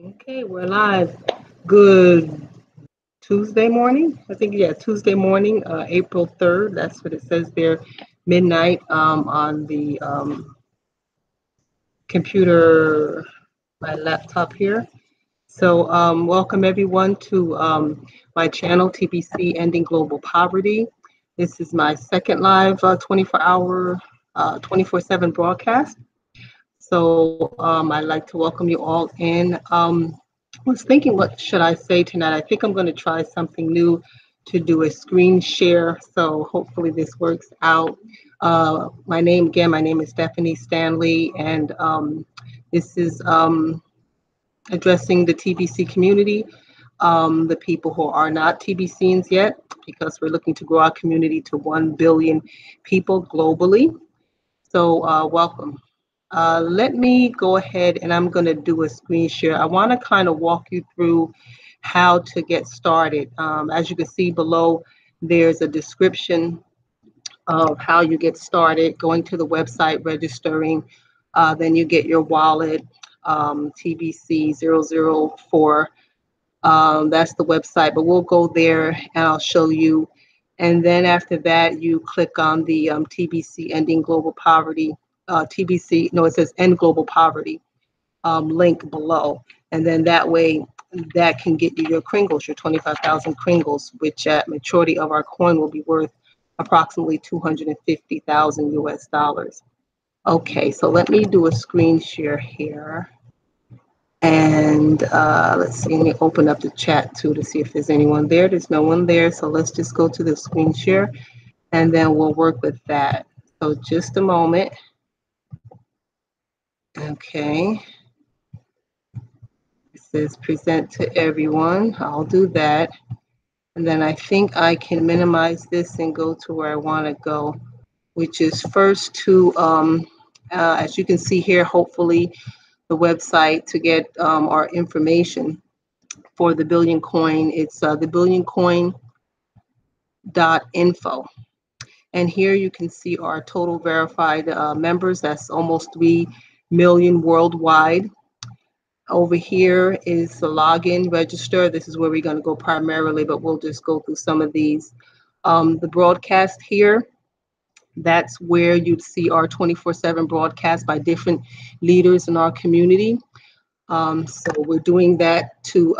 Okay, we're live. Good Tuesday morning. I think, yeah, Tuesday morning, April 3rd. That's what it says there, midnight on the computer, my laptop here. So, welcome everyone to my channel, TBC Ending Global Poverty. This is my second live 24-hour, 24/7 broadcast. So I'd like to welcome you all in. I was thinking, what should I say tonight? I think I'm going to try something new to do a screen share. So hopefully this works out. My name is Stephanie Stanley, and this is addressing the TBC community, the people who are not TBCians yet, because we're looking to grow our community to 1 billion people globally. So welcome. Let me go ahead and I'm going to do a screen share. I want to kind of walk you through how to get started. As you can see below, there's a description of how you get started, going to the website, registering, then you get your wallet, TBC004. That's the website, but we'll go there and I'll show you. And then after that, you click on the TBC Ending Global Poverty, it says End Global Poverty link below. And then that way, that can get you your Kringles, your 25,000 Kringles, which at maturity of our coin will be worth approximately 250,000 US dollars. Okay, so let me do a screen share here. And let's see, let me open up the chat too to see if there's anyone there. There's no one there, so let's just go to the screen share and then we'll work with that. So just a moment. Okay. It says present to everyone. I'll do that. And then I think I can minimize this and go to where I want to go, which is first to, as you can see here, hopefully the website to get our information for the Billion Coin. It's thebillioncoin.info. And here you can see our total verified members. That's almost 3 million worldwide. Over here is the login register. This is where we're going to go primarily, but we'll just go through some of these. The broadcast here, that's where you'd see our 24/7 broadcast by different leaders in our community. So we're doing that to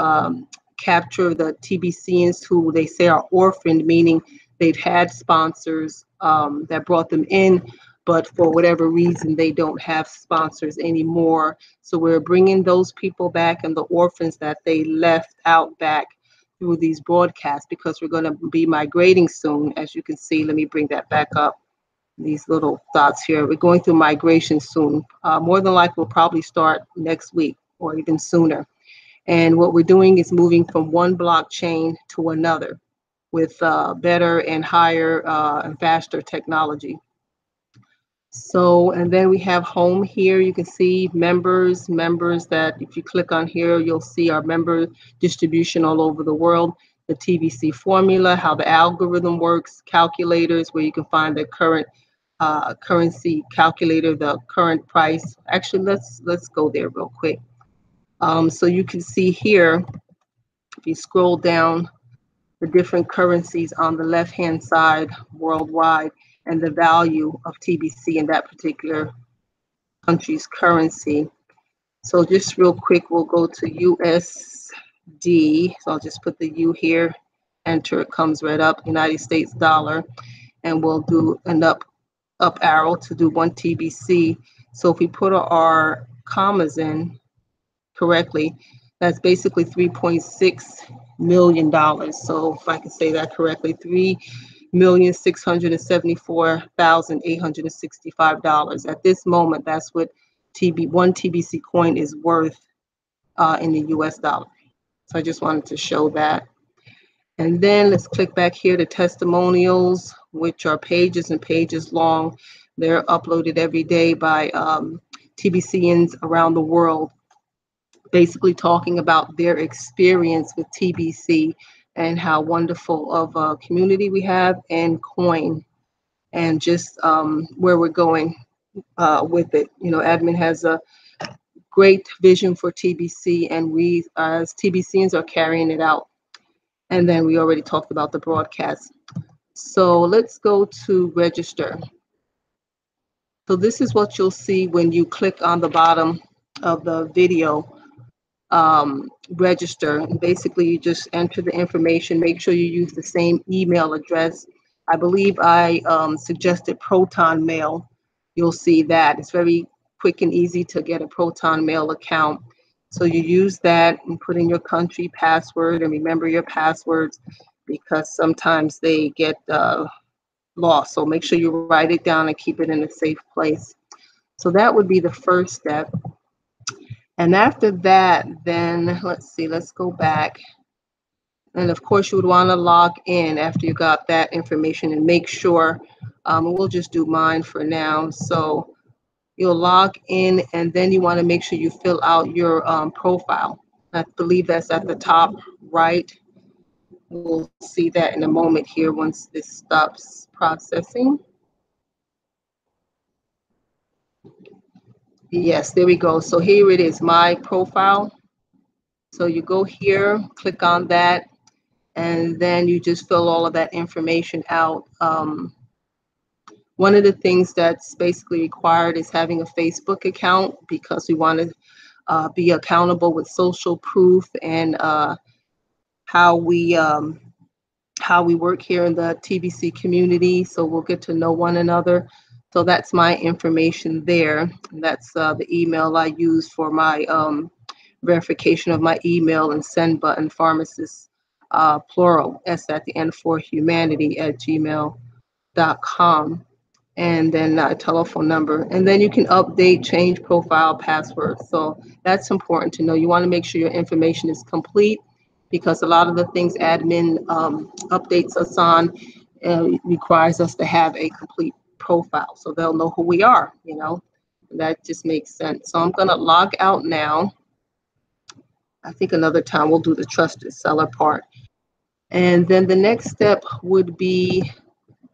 capture the TBCians who they say are orphaned, meaning they've had sponsors that brought them in, but for whatever reason, they don't have sponsors anymore. So we're bringing those people back and the orphans that they left out back through these broadcasts, because we're going to be migrating soon. As you can see, let me bring that back up. These little dots here. We're going through migration soon. More than likely, we'll probably start next week or even sooner. And what we're doing is moving from one blockchain to another with better and higher and faster technology. So, and then we have home here. You can see members that if you click on here, you'll see our member distribution all over the world, the TBC formula, how the algorithm works, calculators where you can find the current currency calculator, the current price. Actually, let's go there real quick. So you can see here, if you scroll down, the different currencies on the left-hand side worldwide and the value of TBC in that particular country's currency. So just real quick, we'll go to USD. So I'll just put the U here, enter, it comes right up, United States dollar, and we'll do an up arrow to do 1 TBC. So if we put our commas in correctly, that's basically $3.6 million. So if I can say that correctly, $3,674,865. At this moment, that's what 1 TBC coin is worth in the US dollar. So I just wanted to show that. And then let's click back here to testimonials, which are pages and pages long. They're uploaded every day by TBCians around the world, basically talking about their experience with TBC and how wonderful of a community we have and coin, and just where we're going with it. You know, admin has a great vision for TBC, and we as TBCians are carrying it out. And then we already talked about the broadcast. So let's go to register. So this is what you'll see when you click on the bottom of the video, register. Basically, you just enter the information. Make sure you use the same email address. I believe I suggested Proton Mail. You'll see that. It's very quick and easy to get a Proton Mail account. So you use that and put in your country password, and remember your passwords because sometimes they get lost. So make sure you write it down and keep it in a safe place. So that would be the first step. And after that, then let's see, let's go back. And of course, you would want to log in after you got that information and make sure, we'll just do mine for now. So you'll log in, and then you want to make sure you fill out your profile. I believe that's at the top right. We'll see that in a moment here once this stops processing. Yes, there we go. So here it is, my profile. So you go here, click on that, and then you just fill all of that information out. One of the things that's basically required is having a Facebook account because we want to be accountable with social proof and how we work here in the TBC community. So we'll get to know one another. So that's my information there. That's the email I use for my verification of my email and send button, pharmacist, plural, S at the end for humanity @gmail.com. And then a telephone number. And then you can update, change profile password. So that's important to know. You want to make sure your information is complete because a lot of the things admin updates us on requires us to have a complete profile. So they'll know who we are, you know. That just makes sense. So I'm going to log out now. I think another time we'll do the trusted seller part. And then the next step would be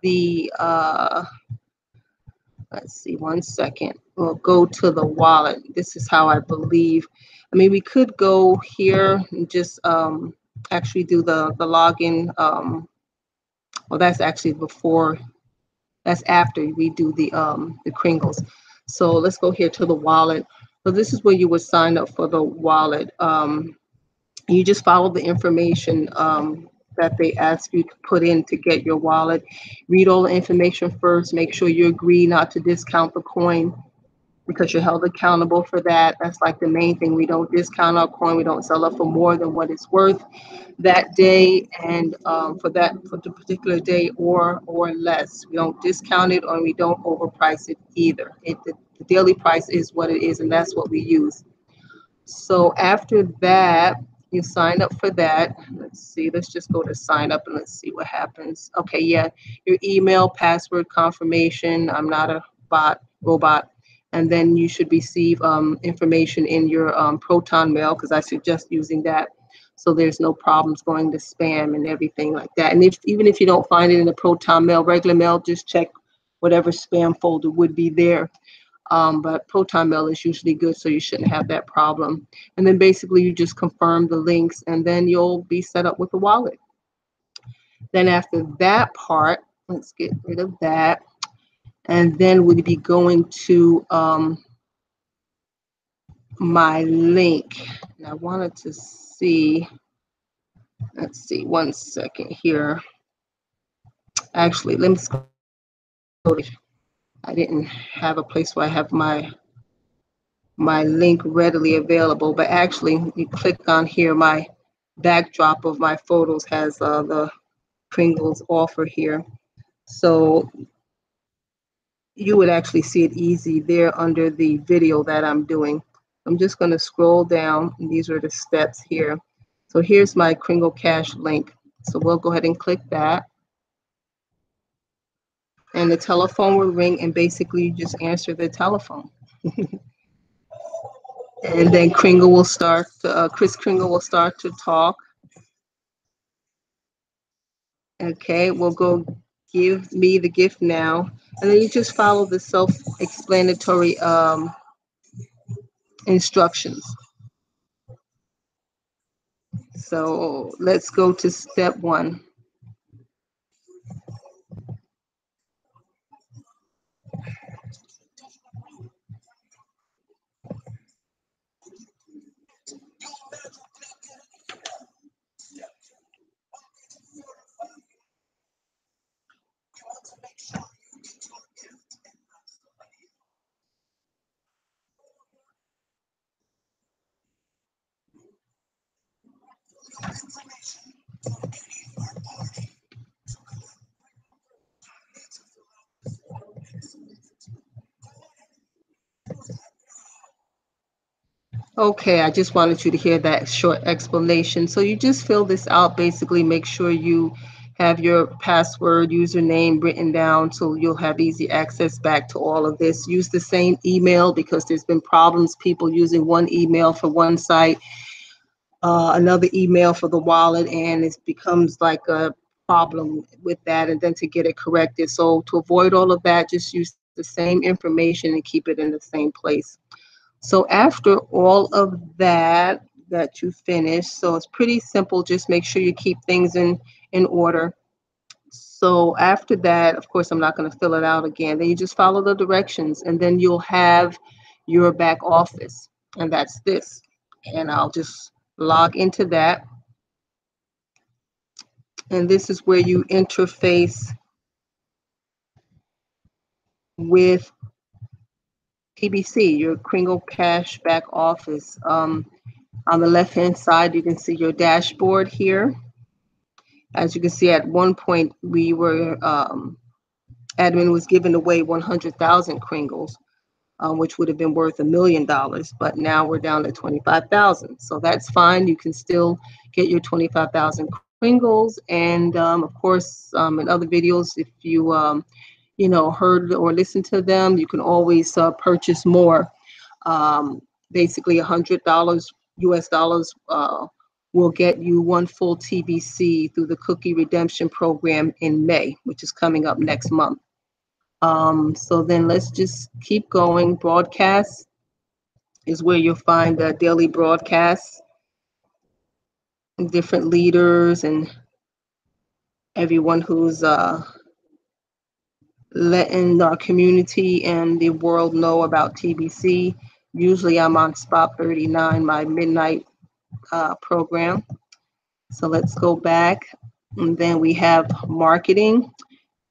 the, let's see, one second. We'll go to the wallet. This is how I believe. I mean, we could go here and just actually do the login. Well, that's actually before, that's after we do the Kringles. So let's go here to the wallet. So this is where you would sign up for the wallet. You just follow the information that they ask you to put in to get your wallet. Read all the information first. Make sure you agree not to discount the coin because you're held accountable for that. That's like the main thing. We don't discount our coin. We don't sell it for more than what it's worth that day, and for the particular day or less. We don't discount it, or we don't overprice it either. The daily price is what it is, and that's what we use. So after that, you sign up for that. Let's see, let's just go to sign up and let's see what happens. Okay, yeah, your email, password confirmation. I'm not a robot. And then you should receive information in your Proton Mail, because I suggest using that so there's no problems going to spam and everything like that. And even if you don't find it in the Proton Mail, regular mail, just check whatever spam folder would be there. But Proton Mail is usually good, so you shouldn't have that problem. And then basically you just confirm the links, and then you'll be set up with a wallet. Then after that part, let's get rid of that. And then we'll be going to my link. And I wanted to see, let's see, one second here. Actually, let me go to, I didn't have a place where I have my link readily available, but actually you click on here, my backdrop of my photos has the Kringle's offer here. So you would actually see it easy there under the video that I'm doing. I'm just going to scroll down, and these are the steps here. So here's my Kringle.Cash link. So we'll go ahead and click that. And the telephone will ring, and basically you just answer the telephone. And then Kringle will start, Chris Kringle will start to talk. Okay, we'll go give me the gift now. And then you just follow the self-explanatory instructions. So let's go to step 1. Okay, I just wanted you to hear that short explanation. So you just fill this out, basically make sure you have your password, username written down so you'll have easy access back to all of this. Use the same email because there's been problems, people using one email for one site, another email for the wallet, and it becomes like a problem with that, and then to get it corrected. So to avoid all of that, just use the same information and keep it in the same place. So after all of that you finish, so it's pretty simple, just make sure you keep things in order. So after that, of course, I'm not going to fill it out again. Then you just follow the directions, and then you'll have your back office, and that's this. And I'll just log into that. And this is where you interface with TBC, your Kringle.Cash back office. On the left-hand side, you can see your dashboard here. As you can see, at one point, we were, admin was giving away 100,000 Kringles, which would have been worth $1 million, but now we're down to 25,000. So that's fine. You can still get your 25,000 Kringles. And of course, in other videos, if you, heard or listened to them, you can always purchase more. Basically, $100 US dollars will get you one full TBC through the cookie redemption program in May, which is coming up next month. So then let's just keep going. Broadcast is where you'll find the daily broadcasts, different leaders and everyone who's letting our community and the world know about TBC. Usually I'm on spot 39, my midnight program. So let's go back, and then we have marketing.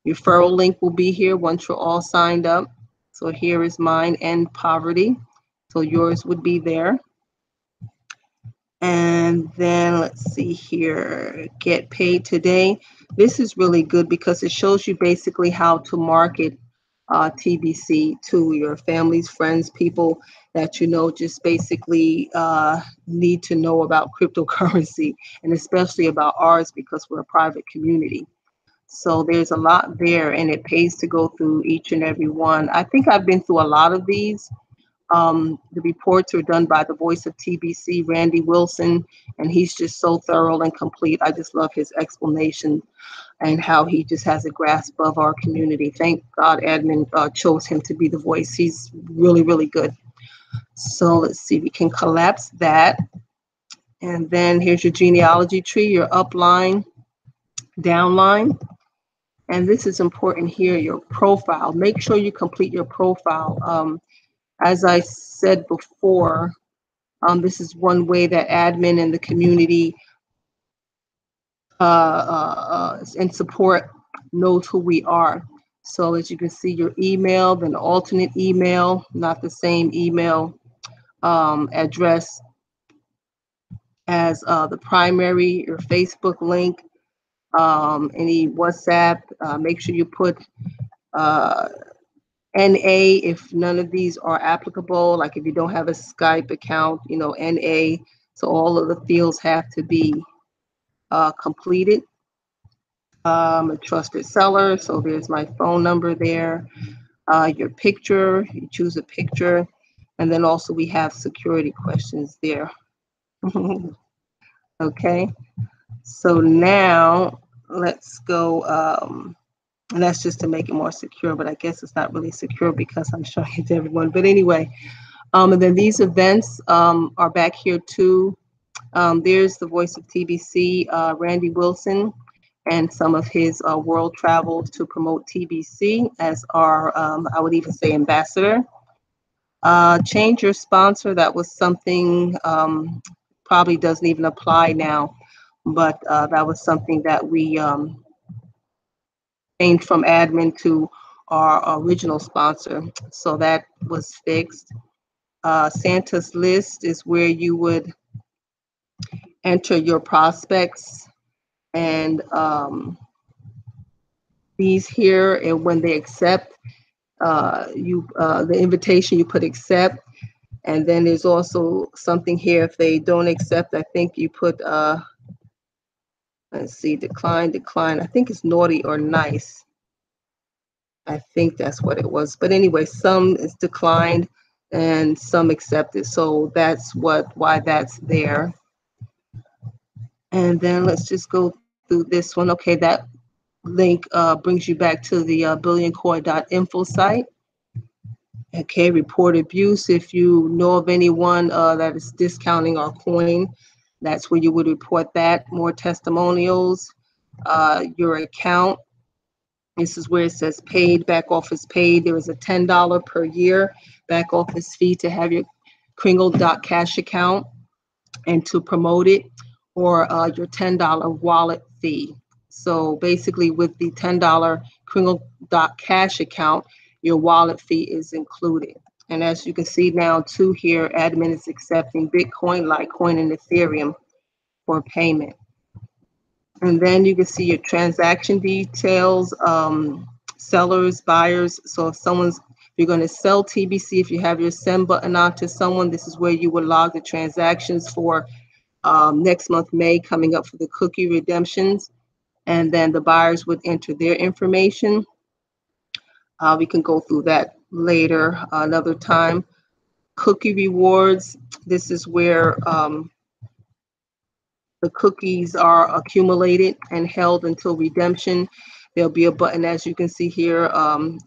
Your referral link will be here once you're all signed up. So here is mine, End Poverty. So yours would be there. And then let's see here, get paid today. This is really good because it shows you basically how to market TBC to your families, friends, people that just basically need to know about cryptocurrency, and especially about ours because we're a private community. So there's a lot there, and it pays to go through each and every one. I think I've been through a lot of these. The reports are done by the voice of TBC, Randy Wilson, and he's just so thorough and complete. I just love his explanation and how he just has a grasp of our community. Thank God admin chose him to be the voice. He's really, really good. So let's see, we can collapse that. And then here's your genealogy tree, your upline, downline. And this is important here, your profile. Make sure you complete your profile. As I said before, this is one way that admin and the community and support knows who we are. So as you can see, your email, then alternate email, not the same email address as the primary, your Facebook link, any WhatsApp. Make sure you put NA if none of these are applicable, like if you don't have a Skype account, NA. So all of the fields have to be completed. A trusted seller, so there's my phone number there. Your picture, you choose a picture, and then also we have security questions there. Okay, so now let's go, and that's just to make it more secure, but I guess it's not really secure because I'm showing it to everyone. But anyway, And then these events are back here too. There's the voice of TBC, Randy Wilson, and some of his world travels to promote TBC as our, I would even say, ambassador. Change your sponsor. That was something probably doesn't even apply now, but that was something that we changed from admin to our original sponsor. So that was fixed. Santa's list is where you would enter your prospects, and these here, and when they accept the invitation, you put accept. And then there's also something here, if they don't accept, I think you put let's see, decline. I think it's naughty or nice. I think that's what it was. But anyway, some is declined and some accepted. So that's why that's there. And then let's just go through this one. Okay, that link brings you back to the billioncoin.info site. Okay, report abuse. If you know of anyone that is discounting our coin, that's where you would report that. More testimonials, your account. This is where it says paid, back office paid. There is a $10 per year back office fee to have your Kringle.Cash account and to promote it, or your $10 wallet fee. So basically with the $10 Kringle.Cash account, your wallet fee is included. And as you can see now too here, admin is accepting Bitcoin, Litecoin, and Ethereum for payment. And then you can see your transaction details, sellers, buyers. So if you're going to sell TBC, if you have your send button on to someone, this is where you would log the transactions for next month, May, coming up for the cookie redemptions. And then the buyers would enter their information. We can go through that later, another time. Cookie rewards. This is where the cookies are accumulated and held until redemption. There'll be a button, as you can see here.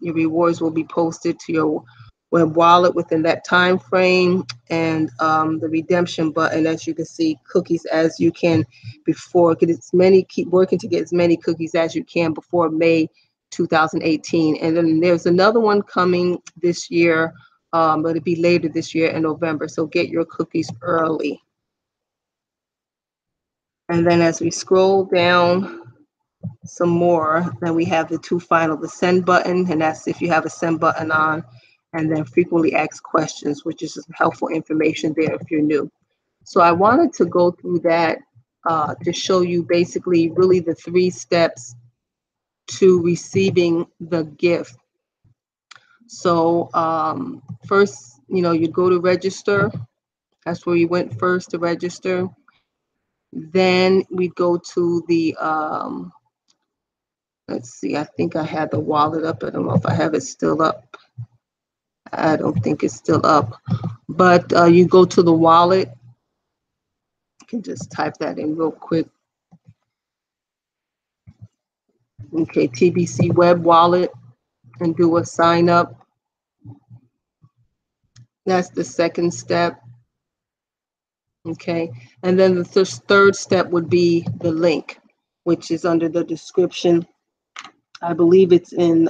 Your rewards will be posted to your web wallet within that time frame, and the redemption button, as you can see, cookies as you can before. Keep working to get as many cookies as you can before May 2018. And then there's another one coming this year, but it'll be later this year in November. So get your cookies early. And then as we scroll down some more, then we have the two final, the send button, and that's if you have a send button on, and then frequently asked questions, which is helpful information there if you're new. So I wanted to go through that to show you basically really the 3 steps to receiving the gift. So first, you go to register. That's where you went first to register. Then we go to the, let's see, I think I had the wallet up. I don't know if I have it still up. I don't think it's still up. But you go to the wallet. You can just type that in real quick. Okay, TBC web wallet, and do a sign up. That's the second step. Okay, and then the third step would be the link, which is under the description. I believe it's in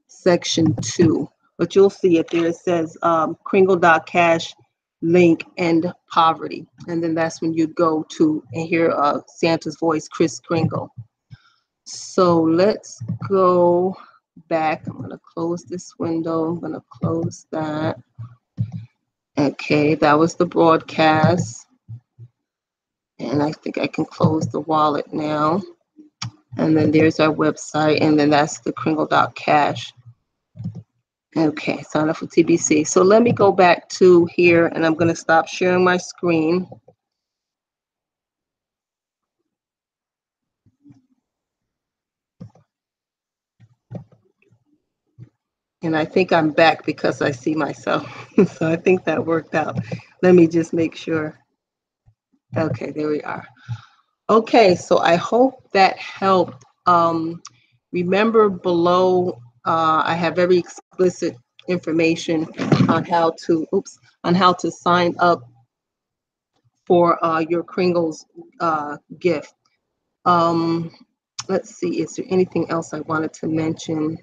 section 2, but you'll see it there. It says Kringle.Cash link end poverty, and then that's when you'd go to and hear Santa's voice, Kris Kringle. So let's go back. I'm going to close this window. I'm going to close that. Okay, that was the broadcast. And I think I can close the wallet now. And then there's our website, and then that's the Kringle.Cash. Okay, sign up for TBC. So let me go back to here, and I'm going to stop sharing my screen. And I think I'm back because I see myself. So I think that worked out. Let me just make sure. Okay, there we are. Okay, so I hope that helped. Remember below, I have very explicit information on how to sign up for your Kringle's gift. Let's see, is there anything else I wanted to mention?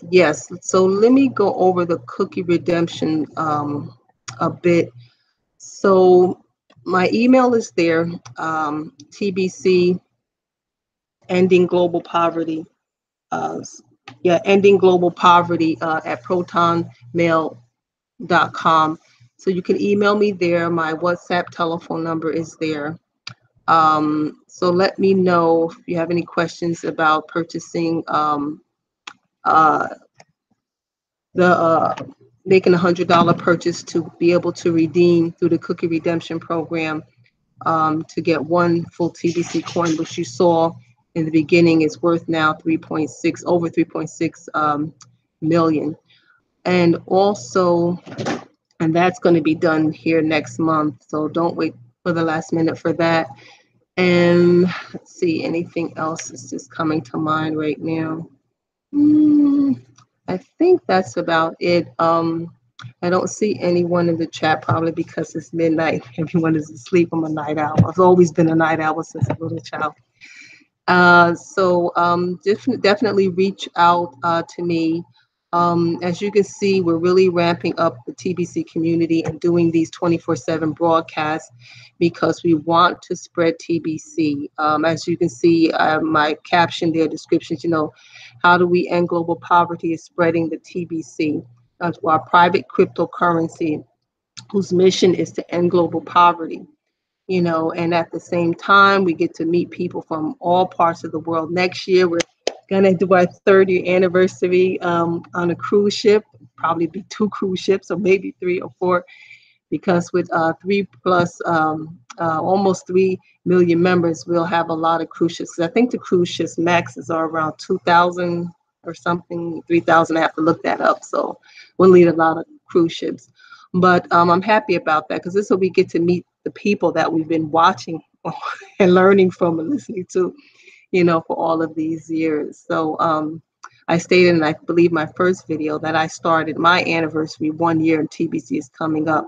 Yes, so let me go over the cookie redemption a bit. So my email is there, TBC Ending Global Poverty. Ending Global Poverty at protonmail.com. So you can email me there. My WhatsApp telephone number is there. So let me know if you have any questions about purchasing making $100 purchase to be able to redeem through the cookie redemption program to get one full TBC coin, which you saw in the beginning is worth now over 3.6 million. And also, and that's going to be done here next month. So don't wait for the last minute for that. And let's see, anything else is just coming to mind right now. I think that's about it. I don't see anyone in the chat, probably because it's midnight. Everyone is asleep. I'm a night owl. I've always been a night owl since a little child. Definitely reach out to me. As you can see, we're really ramping up the TBC community and doing these 24/7 broadcasts because we want to spread TBC. As you can see, my caption there, descriptions, how do we end global poverty is spreading the TBC, our private cryptocurrency, whose mission is to end global poverty. And at the same time, we get to meet people from all parts of the world. Next year, we're going to do our 30th anniversary on a cruise ship, probably be 2 cruise ships or maybe 3 or 4, because with almost 3 million members, we'll have a lot of cruise ships. I think the cruise ships maxes are around 2,000 or something, 3,000. I have to look that up. So we'll need a lot of cruise ships. But I'm happy about that because this will we get to meet the people that we've been watching and learning from and listening to, for all of these years. So I stated in, I believe, my first video that I started my anniversary 1 year in TBC is coming up.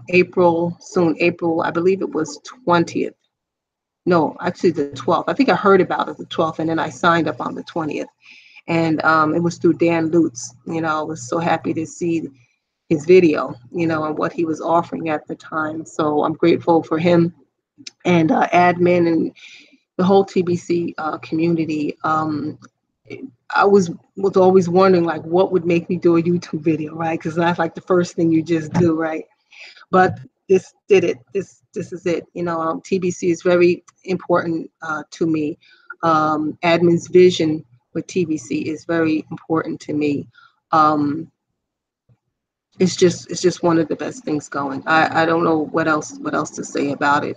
April, I believe it was 20th. No, actually the 12th. I think I heard about it the 12th, and then I signed up on the 20th. And it was through Dan Lutz. I was so happy to see his video, and what he was offering at the time. So I'm grateful for him and admin and the whole TBC community. I was always wondering, like, what would make me do a YouTube video, right? Because that's like the first thing you just do, right? But this did it. This is it. TBC is very important to me. Admin's vision with TBC is very important to me. It's just one of the best things going. I don't know what else to say about it.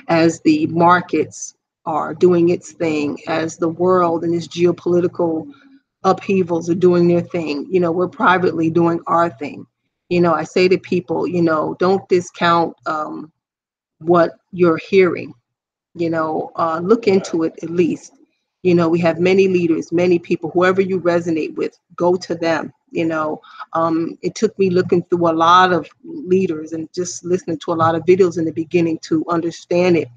As the markets are doing its thing, as the world and its geopolitical upheavals are doing their thing, we're privately doing our thing. I say to people, don't discount what you're hearing. Look into it at least. We have many leaders, many people, whoever you resonate with, go to them. It took me looking through a lot of leaders and just listening to a lot of videos in the beginning to understand it,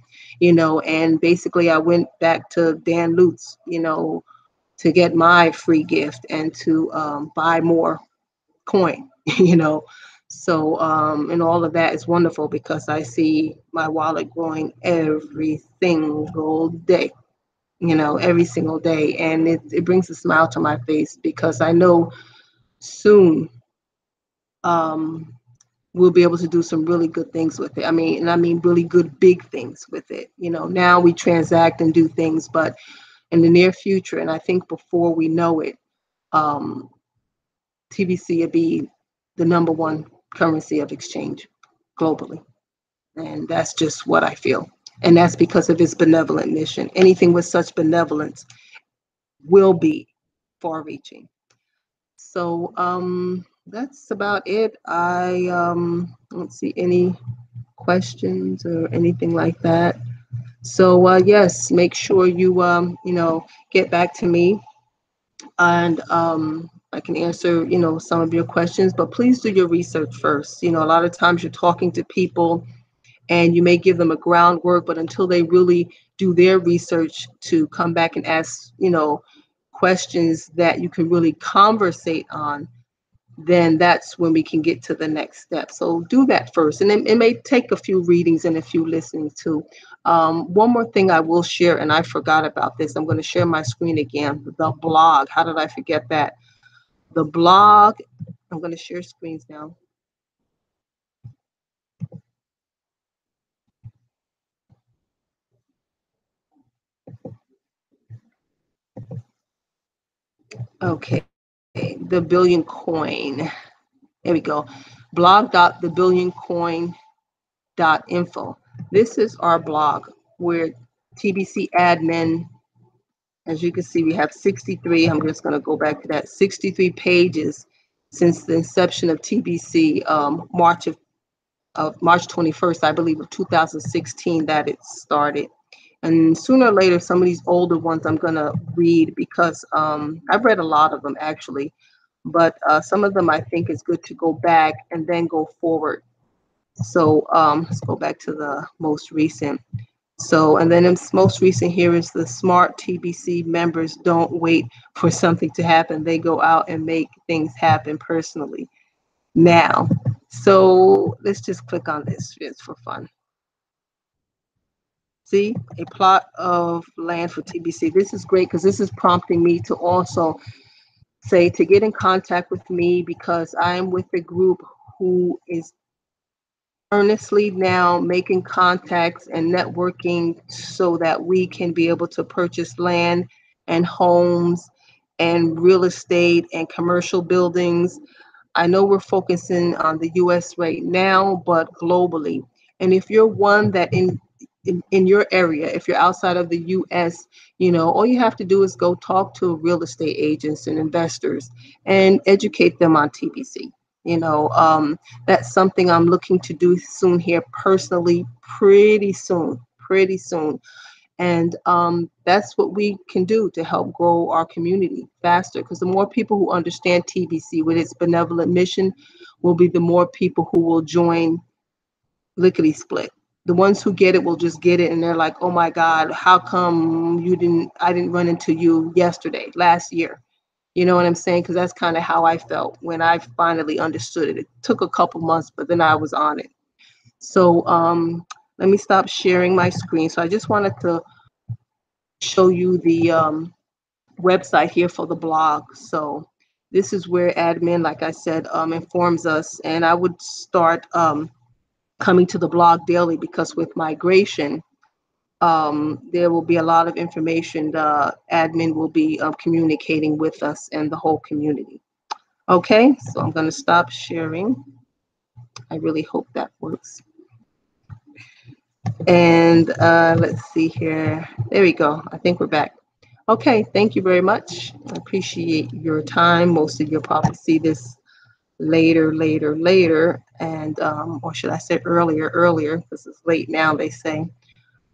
and basically I went back to Dan Lutz, to get my free gift and to buy more coin, So, and all of that is wonderful because I see my wallet growing every single day, every single day. And it brings a smile to my face because I know soon we'll be able to do some really good things with it. I mean really good, big things with it. Now we transact and do things, but in the near future, and I think before we know it, TBC will be the #1 currency of exchange globally. And that's just what I feel. And that's because of its benevolent mission. Anything with such benevolence will be far-reaching. So that's about it. I don't see any questions or anything like that. So yes, make sure you get back to me. And I can answer, some of your questions, but please do your research first. A lot of times you're talking to people and you may give them a groundwork, but until they really do their research to come back and ask, questions that you can really conversate on, then that's when we can get to the next step. So do that first. And it may take a few readings and a few listenings too. One more thing I will share, and I forgot about this. I'm going to share my screen again. The blog. How did I forget that? The blog. I'm going to share screens now. Okay. The Billion Coin. There we go. Blog.thebillioncoin.info. This is our blog where TBC admin, as you can see, we have 63. I'm just going to go back to that. 63 pages since the inception of TBC, March 21st, I believe, of 2016 that it started. And sooner or later, some of these older ones I'm going to read because I've read a lot of them actually. But some of them I think is good to go back and then go forward. So let's go back to the most recent. So, and then the most recent here is the smart TBC members don't wait for something to happen. They go out and make things happen personally now. So let's just click on this just for fun. See, a plot of land for TBC. This is great because this is prompting me to also say to get in contact with me because I'm with a group who is earnestly now making contacts and networking so that we can be able to purchase land and homes and real estate and commercial buildings. I know we're focusing on the US right now, but globally. And if you're one that in your area, if you're outside of the US, all you have to do is go talk to real estate agents and investors and educate them on TBC. That's something I'm looking to do soon here personally, pretty soon. And that's what we can do to help grow our community faster, because the more people who understand TBC with its benevolent mission will be the more people who will join Lickety Split. The ones who get it will just get it, and they're like, oh my God, how come I didn't run into you last year? You know what I'm saying? Because that's kind of how I felt when I finally understood it. It took a couple months, but then I was on it. So let me stop sharing my screen. So I just wanted to show you the website here for the blog. So this is where admin, like I said, informs us. And I would start coming to the blog daily because with migration, there will be a lot of information. The admin will be communicating with us and the whole community. Okay, so I'm going to stop sharing. I really hope that works. And let's see here. There we go. I think we're back. Okay, thank you very much. I appreciate your time. Most of you will probably see this later, and or should I say earlier, because it's late now, they say.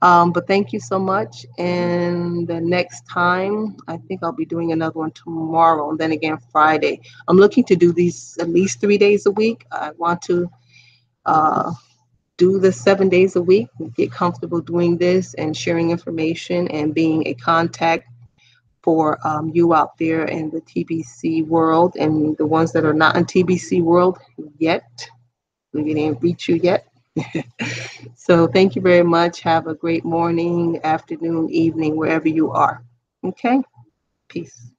But thank you so much. And the next time, I think I'll be doing another one tomorrow, and then again Friday. I'm looking to do these at least 3 days a week. I want to do this 7 days a week, get comfortable doing this and sharing information and being a contact for you out there in the TBC world and the ones that are not in TBC world yet. We didn't reach you yet. So thank you very much. Have a great morning, afternoon, evening, wherever you are. Okay? Peace.